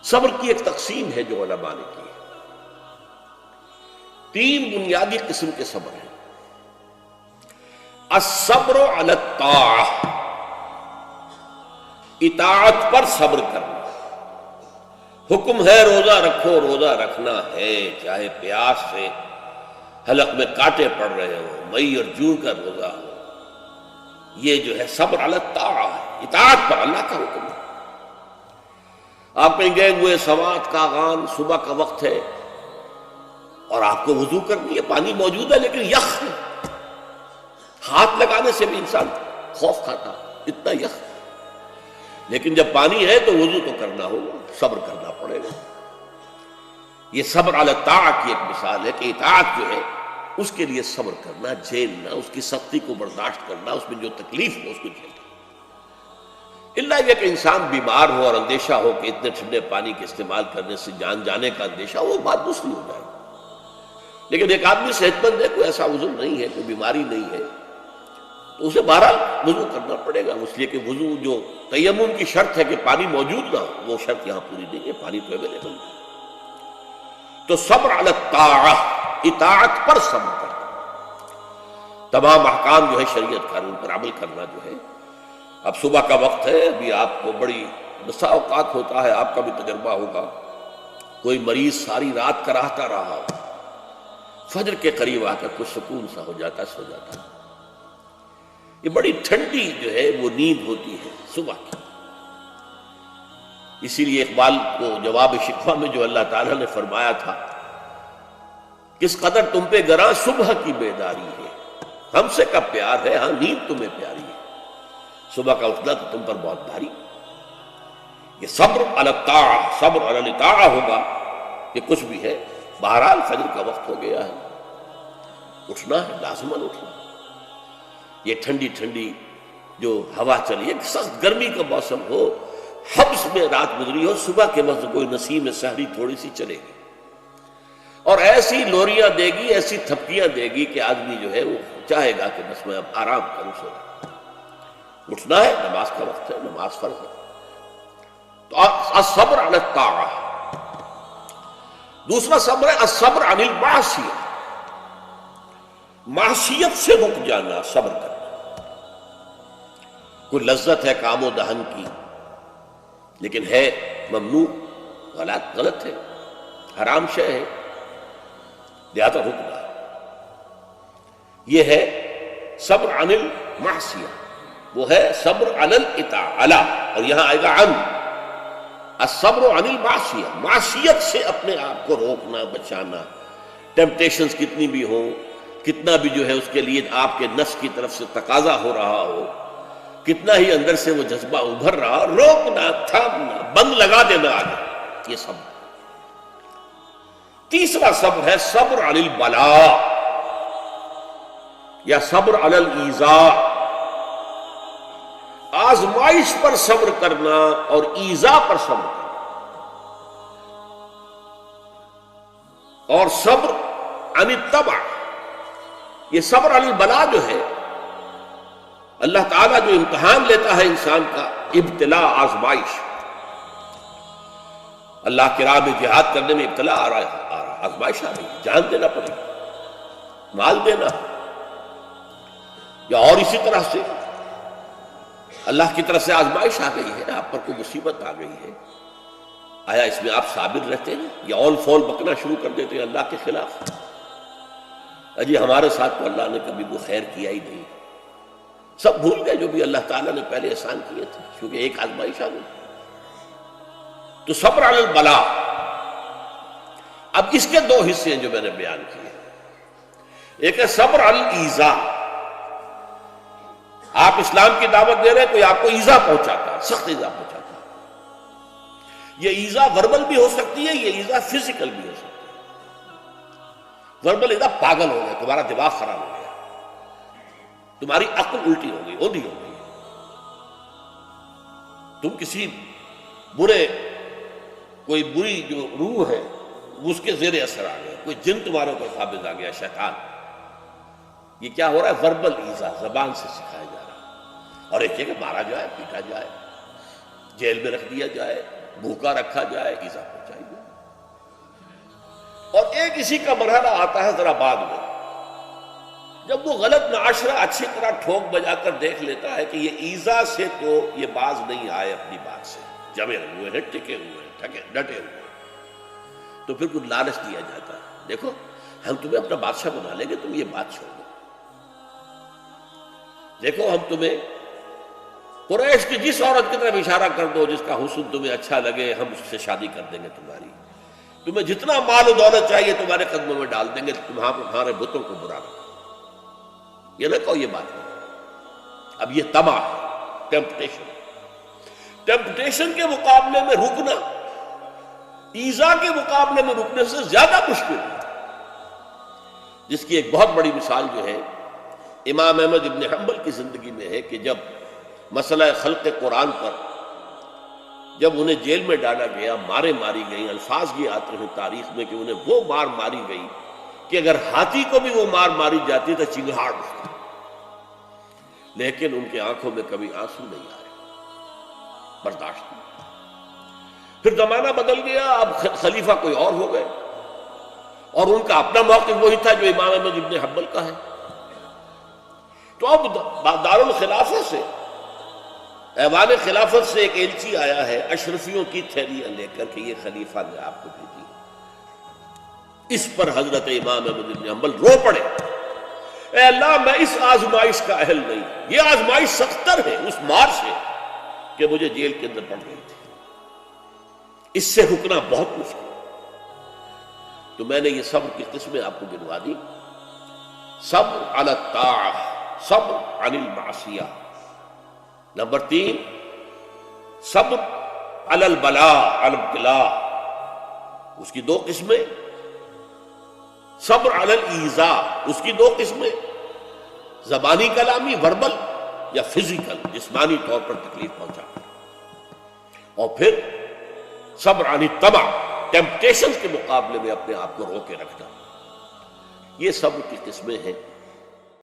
صبر کی ایک تقسیم ہے جو علماء نے کی ہے۔ 3 بنیادی قسم کے صبر ہیں۔ الصبر علی الطاعہ، اطاعت پر صبر کرنا۔ حکم ہے روزہ رکھو، روزہ رکھنا ہے، چاہے پیاس سے حلق میں کانٹے پڑ رہے ہوں، مئی اور جون کا روزہ ہو۔ یہ جو ہے صبر علی الطاعہ ہے، اطاعت پر، اللہ کا حکم ہے۔ آپ کہیں گئے ہوئے سوات کا غان، صبح کا وقت ہے اور آپ کو وضو کرنی ہے، پانی موجود ہے لیکن یخ ہے، ہاتھ لگانے سے بھی انسان خوف کھاتا، اتنا یخ۔ لیکن جب پانی ہے تو وضو تو کرنا ہوگا، صبر کرنا پڑے گا۔ یہ صبر علی الطاعہ کی ایک مثال ہے کہ اطاعت جو ہے اس کے لیے صبر کرنا، جھیلنا، اس کی سختی کو برداشت کرنا، اس میں جو تکلیف ہو اس کو جھیلنا۔ اللہ یہ کہ انسان بیمار ہو اور اندیشہ ہو کہ اتنے ٹھنڈے پانی کے استعمال کرنے سے جان جانے کا اندیشہ ہو، وہ بات دوسری ہو جائے۔ لیکن ایک آدمی صحت مند ہے، کوئی ایسا عذر نہیں ہے، کوئی بیماری نہیں ہے، تو اسے بہرحال وضو کرنا پڑے گا، اس لیے کہ وضو جو تیمم کی شرط ہے کہ پانی موجود نہ ہو، وہ شرط یہاں پوری نہیں ہے، پانی تو اویلیبل ہے۔ تو صبر علی الطاعہ، اطاعت پر صبر کرنا، تمام احکام جو ہے شریعت قانون پر عمل کرنا جو ہے۔ اب صبح کا وقت ہے، ابھی آپ کو بڑی بسا اوقات ہوتا ہے، آپ کا بھی تجربہ ہوگا، کوئی مریض ساری رات کراہتا رہا ہو، فجر کے قریب آ کر کچھ سکون سا ہو جاتا، سو جاتا۔ یہ بڑی ٹھنڈی جو ہے وہ نیند ہوتی ہے صبح کی۔ اسی لیے اقبال کو جواب شکوہ میں جو اللہ تعالیٰ نے فرمایا تھا، کس قدر تم پہ گراں صبح کی بیداری ہے، ہم سے کب پیار ہے، ہاں نیند تمہیں پیاری ہے، صبح کا اٹھنا تو تم پر بہت بھاری۔ یہ صبر علی الطاعہ، صبر علی الطاعہ ہوگا کہ کچھ بھی ہے، بہرحال فجر کا وقت ہو گیا ہے، اٹھنا ہے، لازماً اٹھنا۔ یہ ٹھنڈی ٹھنڈی جو ہوا چلی، ایک سخت گرمی کا موسم ہو، حبس میں رات گزری ہو، صبح کے وقت کوئی نسیم سحری تھوڑی سی چلے گی اور ایسی لوریاں دے گی، ایسی تھپکیاں دے گی کہ آدمی جو ہے وہ چاہے گا کہ بس میں اب آرام کروں، سو جاؤں۔ اٹھنا ہے، نماز کا وقت ہے، نماز فرض ہے۔ تو الصبر علی الطاعہ۔ دوسرا صبر ہے الصبر عن المعصیہ، معصیت سے رک جانا، صبر کرنا۔ کوئی لذت ہے کام و دہن کی لیکن ہے ممنوع، غلط ہے، حرام شے ہے، لہذا رکنا۔ یہ ہے صبر عن المعصیہ، وہ ہے صبر علی الاطاعہ، اور یہاں آئے گا عن، الصبر عن المعصیہ، معصیت سے اپنے آپ کو روکنا، بچانا۔ ٹیمپٹیشنز کتنی بھی ہوں، کتنا بھی جو ہے اس کے لیے آپ کے نفس کی طرف سے تقاضا ہو رہا ہو، کتنا ہی اندر سے وہ جذبہ ابھر رہا، روکنا، تھامنا، بند لگا دینا آگے، یہ صبر۔ تیسرا صبر ہے صبر علی البلاء یا صبر علی الایذاء، آزمائش پر صبر کرنا اور ایذا پر صبر کرنا۔ اور صبر عن الطبع، یہ صبر علی البلاء جو ہے، اللہ تعالیٰ جو امتحان لیتا ہے انسان کا، ابتلاء، آزمائش۔ اللہ کی راہ میں جہاد کرنے میں ابتلاء آ رہا ہے، آزمائش آ رہی ہے، جان دینا پڑے گا، مال دینا، یا اور اسی طرح سے اللہ کی طرف سے آزمائش آ گئی ہے، آپ پر کوئی مصیبت آ گئی ہے، آیا اس میں آپ صابر رہتے ہیں یا اول فول بکنا شروع کر دیتے ہیں اللہ کے خلاف؟ اجی ہمارے ساتھ تو اللہ نے کبھی کوئی خیر کیا ہی نہیں، سب بھول گئے جو بھی اللہ تعالیٰ نے پہلے احسان کیے تھے، کیونکہ ایک آزمائش آ گئی۔ تو صبر علی البلاء۔ اب اس کے 2 حصے ہیں جو میں نے بیان کیے۔ ایک ہے صبر علی الایذاء، آپ اسلام کی دعوت دے رہے ہیں، کوئی آپ کو ایذا پہنچاتا ہے، سخت ایذا پہنچاتا ہے۔ یہ ایذا وربل بھی ہو سکتی ہے، یہ ایذا فزیکل بھی ہو سکتی ہے۔ وربل ایذا، پاگل ہو گیا، تمہارا دماغ خراب ہو گیا، تمہاری عقل الٹی ہو گئی، اودھی ہو گئی، تم کسی کوئی بری جو روح ہے اس کے زیر اثر آ گئے، کوئی جن تمہارے اوپر قابض آ گیا، شیطان۔ یہ کیا ہو رہا ہے؟ وربل ایذا، زبان سے سکھایا جا رہا ہے۔ اور ایک ہے کہ مارا جائے، پیٹا جائے، جیل میں رکھ دیا جائے، بھوکا رکھا جائے، ایذا پہنچائی جائے۔ اور ایک اسی کا مرحلہ آتا ہے ذرا بعد میں، جب وہ غلط معاشرہ اچھی طرح ٹھوک بجا کر دیکھ لیتا ہے کہ یہ ایذا سے تو یہ باز نہیں آئے، اپنی بات سے جمے ہوئے ہیں، ٹکے ہوئے ہیں، ڈٹے ہوئے ہیں، تو پھر کچھ لالچ دیا جاتا ہے، دیکھو ہم تمہیں اپنا بادشاہ بنا لیں گے، تم یہ بات چھوڑ دو، دیکھو ہم تمہیں قریش کی جس عورت کی طرف اشارہ کر دو جس کا حسن تمہیں اچھا لگے، ہم اس سے شادی کر دیں گے تمہاری، تمہیں جتنا مال و دولت چاہیے تمہارے قدموں میں ڈال دیں گے، تمہارے بتوں کو برا رکھو۔ یہ نہ کہو یہ بات ہے، اب یہ طمع ہے، ٹیمپٹیشن کے مقابلے میں رکنا ایذا کے مقابلے میں رکنے سے زیادہ مشکل ہے، جس کی ایک بہت بڑی مثال جو ہے امام احمد ابن حنبل کی زندگی میں ہے کہ جب مسئلہ خلق قرآن پر جب انہیں جیل میں ڈالا گیا، مارے ماری گئی، الفاظ یہ آتے ہیں تاریخ میں کہ انہیں وہ مار ماری گئی کہ اگر ہاتھی کو بھی وہ مار ماری جاتی تو چنگھاڑ اٹھتی، لیکن ان کے آنکھوں میں کبھی آنسو نہیں آئے، برداشت نہیں۔ پھر زمانہ بدل گیا، اب خلیفہ کوئی اور ہو گئے، اور ان کا اپنا موقف وہی تھا جو امام احمد ابن حنبل کا ہے، تو اب دارالخلافہ سے، ایوان خلافت سے ایک ایلچی آیا ہے اشرفیوں کی تھیلیاں لے کر کہ یہ خلیفہ نے آپ کو بھیجی۔ اس پر حضرت امام احمد بن حنبل رو پڑے، اے اللہ میں اس آزمائش کا اہل نہیں، یہ آزمائش سختر ہے اس مار سے کہ مجھے جیل کے اندر پڑ گئی تھی، اس سے رکنا بہت مشکل۔ تو میں نے یہ صبر کی قسمیں آپ کو گنوا دی، صبر علی الطاعہ، صبر عن المعصیہ، نمبر 3 صبر علی البلاء، علی الابتلاء، اس کی 2 قسمیں، صبر علی الایذاء، اس کی 2 قسمیں، زبانی کلامی وربل یا فزیکل جسمانی طور پر تکلیف پہنچا، اور پھر صبر عن الطمع، ٹیمپٹیشن کے مقابلے میں اپنے آپ کو روکے رکھنا۔ یہ صبر کی قسمیں ہیں۔